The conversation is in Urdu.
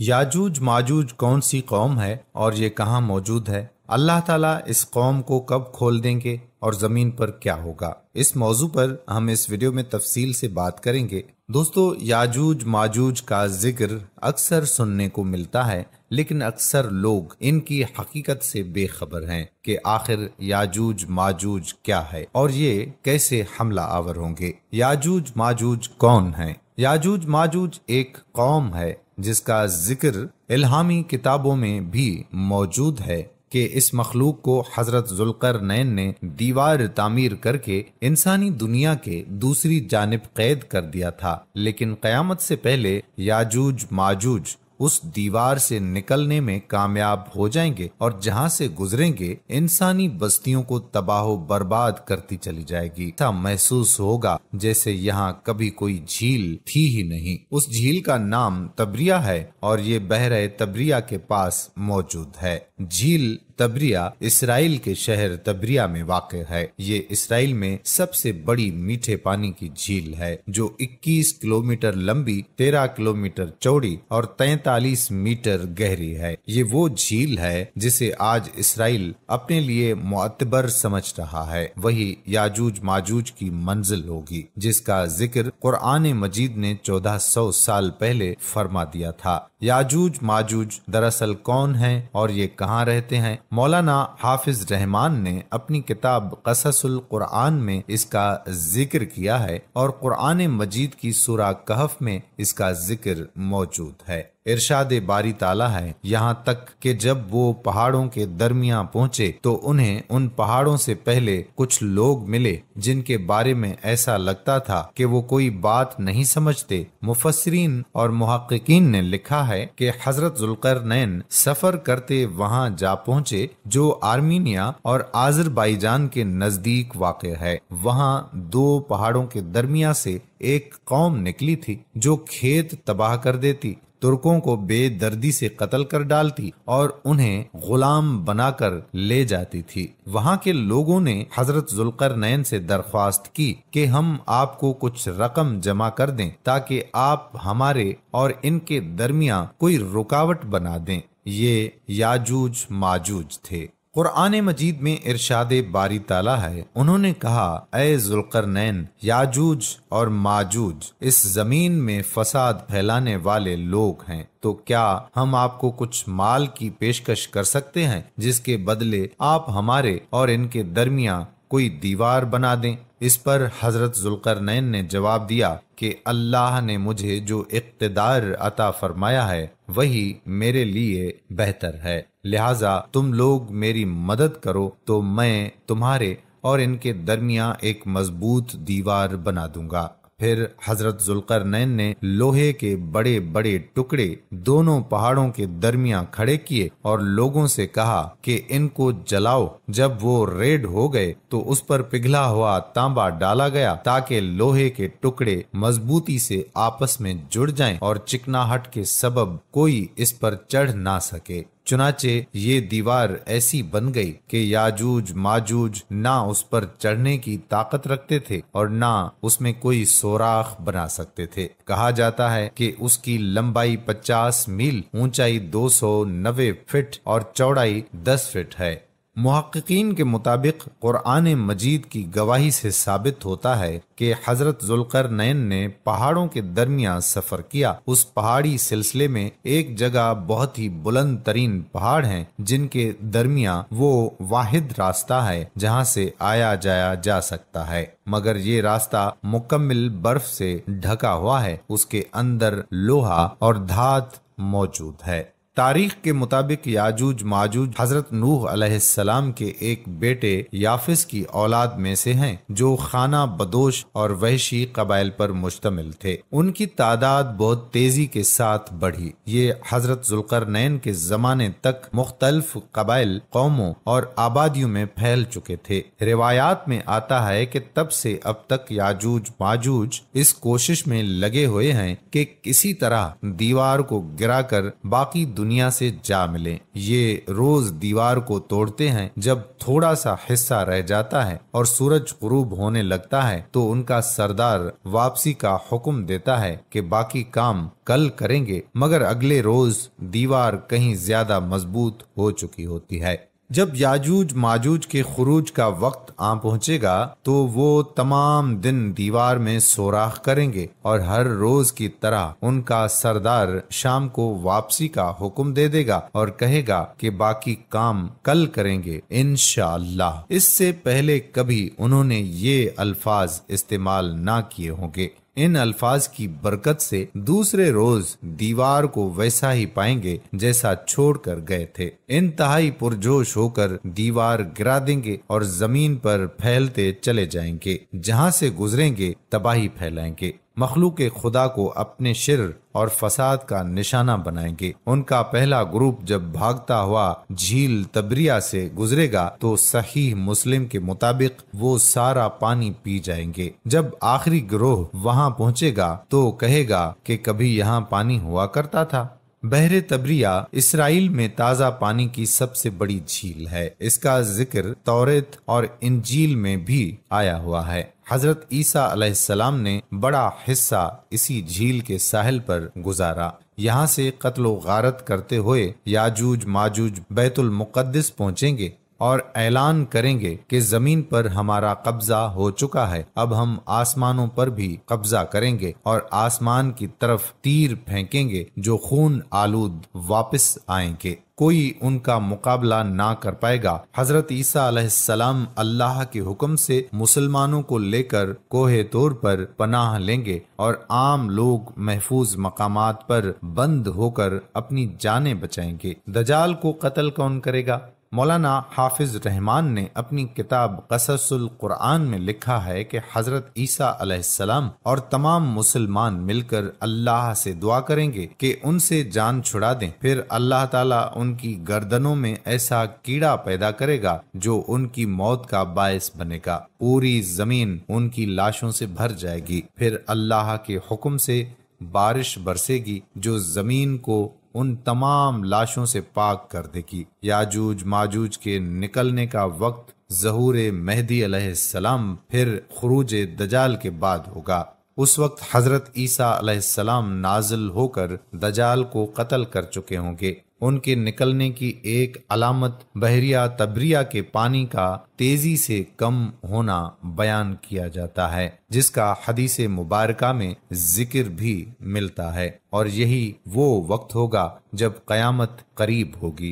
یاجوج ماجوج کون سی قوم ہے اور یہ کہاں موجود ہے؟ اللہ تعالیٰ اس قوم کو کب کھول دیں گے اور زمین پر کیا ہوگا؟ اس موضوع پر ہم اس ویڈیو میں تفصیل سے بات کریں گے۔ دوستو، یاجوج ماجوج کا ذکر اکثر سننے کو ملتا ہے، لیکن اکثر لوگ ان کی حقیقت سے بے خبر ہیں کہ آخر یاجوج ماجوج کیا ہے اور یہ کیسے حملہ آور ہوں گے۔ یاجوج ماجوج کون ہیں؟ یاجوج ماجوج ایک قوم ہے جس کا ذکر الہامی کتابوں میں بھی موجود ہے کہ اس مخلوق کو حضرت ذوالقرنین نے دیوار تعمیر کر کے انسانی دنیا کے دوسری جانب قید کر دیا تھا، لیکن قیامت سے پہلے یاجوج ماجوج اس دیوار سے نکلنے میں کامیاب ہو جائیں گے اور جہاں سے گزریں گے انسانی بستیوں کو تباہ و برباد کرتی چلی جائے گی۔ ایسا محسوس ہوگا جیسے یہاں کبھی کوئی جھیل تھی ہی نہیں۔ اس جھیل کا نام تبریہ ہے اور یہ بحیرہ تبریہ کے پاس موجود ہے۔ جھیل تبریہ اسرائیل کے شہر تبریہ میں واقع ہے۔ یہ اسرائیل میں سب سے بڑی میٹھے پانی کی جھیل ہے جو 21 کلومیٹر لمبی، 13 کلومیٹر چوڑی اور 43 میٹر گہری ہے۔ یہ وہ جھیل ہے جسے آج اسرائیل اپنے لیے معتبر سمجھ رہا ہے۔ وہی یاجوج ماجوج کی منزل ہوگی جس کا ذکر قرآن مجید نے 1400 سال پہلے فرما دیا تھا۔ یاجوج ماجوج دراصل کون ہیں اور یہ کہاں رہتے ہیں؟ مولانا حافظ رحمان نے اپنی کتاب قصص القرآن میں اس کا ذکر کیا ہے اور قرآن مجید کی سورہ کہف میں اس کا ذکر موجود ہے۔ ارشاد باری تعالیٰ ہے، یہاں تک کہ جب وہ پہاڑوں کے درمیان پہنچے تو انہیں ان پہاڑوں سے پہلے کچھ لوگ ملے جن کے بارے میں ایسا لگتا تھا کہ وہ کوئی بات نہیں سمجھتے۔ مفسرین اور محققین نے لکھا ہے کہ حضرت ذوالقرنین سفر کرتے وہاں جا پہنچے جو آرمینیا اور آذربائیجان کے نزدیک واقع ہے۔ وہاں دو پہاڑوں کے درمیان سے ایک قوم نکلی تھی جو کھیت تباہ کر دیتی، ترکوں کو بے دردی سے قتل کر ڈالتی اور انہیں غلام بنا کر لے جاتی تھی۔ وہاں کے لوگوں نے حضرت ذوالقرنین سے درخواست کی کہ ہم آپ کو کچھ رقم جمع کر دیں تاکہ آپ ہمارے اور ان کے درمیان کوئی رکاوٹ بنا دیں۔ یہ یاجوج ماجوج تھے۔ قرآن مجید میں ارشاد باری تعالیٰ ہے، انہوں نے کہا، اے ذوالقرنین، یاجوج اور ماجوج اس زمین میں فساد پھیلانے والے لوگ ہیں، تو کیا ہم آپ کو کچھ مال کی پیشکش کر سکتے ہیں جس کے بدلے آپ ہمارے اور ان کے درمیان کوئی دیوار بنا دیں؟ اس پر حضرت ذوالقرنین نے جواب دیا کہ اللہ نے مجھے جو اقتدار عطا فرمایا ہے وہی میرے لیے بہتر ہے، لہذا تم لوگ میری مدد کرو تو میں تمہارے اور ان کے درمیان ایک مضبوط دیوار بنا دوں گا۔ پھر حضرت ذوالقرنین نے لوہے کے بڑے بڑے ٹکڑے دونوں پہاڑوں کے درمیان کھڑے کیے اور لوگوں سے کہا کہ ان کو جلاؤ۔ جب وہ ریڈ ہو گئے تو اس پر پگھلا ہوا تانبا ڈالا گیا تاکہ لوہے کے ٹکڑے مضبوطی سے آپس میں جڑ جائیں اور چکناہٹ کے سبب کوئی اس پر چڑھ نہ سکے۔ چنانچہ یہ دیوار ایسی بن گئی کہ یاجوج ماجوج نہ اس پر چڑھنے کی طاقت رکھتے تھے اور نہ اس میں کوئی سوراخ بنا سکتے تھے۔ کہا جاتا ہے کہ اس کی لمبائی 50 میل، اونچائی 290 فٹ اور چوڑائی 10 فٹ ہے۔ محققین کے مطابق قرآن مجید کی گواہی سے ثابت ہوتا ہے کہ حضرت ذوالقرنین نے پہاڑوں کے درمیان سفر کیا۔ اس پہاڑی سلسلے میں ایک جگہ بہت ہی بلند ترین پہاڑ ہیں جن کے درمیان وہ واحد راستہ ہے جہاں سے آیا جایا جا سکتا ہے، مگر یہ راستہ مکمل برف سے ڈھکا ہوا ہے۔ اس کے اندر لوہا اور دھات موجود ہے۔ تاریخ کے مطابق یاجوج ماجوج حضرت نوح علیہ السلام کے ایک بیٹے یافس کی اولاد میں سے ہیں جو خانہ بدوش اور وحشی قبائل پر مشتمل تھے۔ ان کی تعداد بہت تیزی کے ساتھ بڑھی۔ یہ حضرت ذوالقرنین کے زمانے تک مختلف قبائل، قوموں اور آبادیوں میں پھیل چکے تھے۔ روایات میں آتا ہے کہ تب سے اب تک یاجوج ماجوج اس کوشش میں لگے ہوئے ہیں کہ کسی طرح دیوار کو گرا کر باقی دنیا سے جا ملیں۔ یہ روز دیوار کو توڑتے ہیں، جب تھوڑا سا حصہ رہ جاتا ہے اور سورج غروب ہونے لگتا ہے تو ان کا سردار واپسی کا حکم دیتا ہے کہ باقی کام کل کریں گے، مگر اگلے روز دیوار کہیں زیادہ مضبوط ہو چکی ہوتی ہے۔ جب یاجوج ماجوج کے خروج کا وقت آ پہنچے گا تو وہ تمام دن دیوار میں سوراخ کریں گے اور ہر روز کی طرح ان کا سردار شام کو واپسی کا حکم دے دے گا اور کہے گا کہ باقی کام کل کریں گے انشاءاللہ۔ اس سے پہلے کبھی انہوں نے یہ الفاظ استعمال نہ کیے ہوں گے۔ ان الفاظ کی برکت سے دوسرے روز دیوار کو ویسا ہی پائیں گے جیسا چھوڑ کر گئے تھے۔ انتہائی پرجوش ہو کر دیوار گرا دیں گے اور زمین پر پھیلتے چلے جائیں گے، جہاں سے گزریں گے تباہی پھیلائیں گے۔ مخلوق خدا کو اپنے شر اور فساد کا نشانہ بنائیں گے۔ ان کا پہلا گروپ جب بھاگتا ہوا جھیل تبریہ سے گزرے گا تو صحیح مسلم کے مطابق وہ سارا پانی پی جائیں گے۔ جب آخری گروہ وہاں پہنچے گا تو کہے گا کہ کبھی یہاں پانی ہوا کرتا تھا۔ بحر تبریہ اسرائیل میں تازہ پانی کی سب سے بڑی جھیل ہے۔ اس کا ذکر توریت اور انجیل میں بھی آیا ہوا ہے۔ حضرت عیسیٰ علیہ السلام نے بڑا حصہ اسی جھیل کے ساحل پر گزارا۔ یہاں سے قتل و غارت کرتے ہوئے یاجوج ماجوج بیت المقدس پہنچیں گے اور اعلان کریں گے کہ زمین پر ہمارا قبضہ ہو چکا ہے، اب ہم آسمانوں پر بھی قبضہ کریں گے اور آسمان کی طرف تیر پھینکیں گے جو خون آلود واپس آئیں گے۔ کوئی ان کا مقابلہ نہ کر پائے گا۔ حضرت عیسیٰ علیہ السلام اللہ کے حکم سے مسلمانوں کو لے کر کوہ طور پر پناہ لیں گے اور عام لوگ محفوظ مقامات پر بند ہو کر اپنی جانیں بچائیں گے۔ دجال کو قتل کون کرے گا؟ مولانا حافظ رحمان نے اپنی کتاب قصص القرآن میں لکھا ہے کہ حضرت عیسیٰ علیہ السلام اور تمام مسلمان مل کر اللہ سے دعا کریں گے کہ ان سے جان چھڑا دیں، پھر اللہ تعالیٰ ان کی گردنوں میں ایسا کیڑا پیدا کرے گا جو ان کی موت کا باعث بنے گا۔ پوری زمین ان کی لاشوں سے بھر جائے گی، پھر اللہ کے حکم سے بارش برسے گی جو زمین کو ان تمام لاشوں سے پاک کر دے گی۔ یاجوج ماجوج کے نکلنے کا وقت ظہور مہدی علیہ السلام پھر خروج دجال کے بعد ہوگا۔ اس وقت حضرت عیسیٰ علیہ السلام نازل ہو کر دجال کو قتل کر چکے ہوں گے۔ ان کے نکلنے کی ایک علامت بحیرہ تبریہ کے پانی کا تیزی سے کم ہونا بیان کیا جاتا ہے، جس کا حدیث مبارکہ میں ذکر بھی ملتا ہے، اور یہی وہ وقت ہوگا جب قیامت قریب ہوگی۔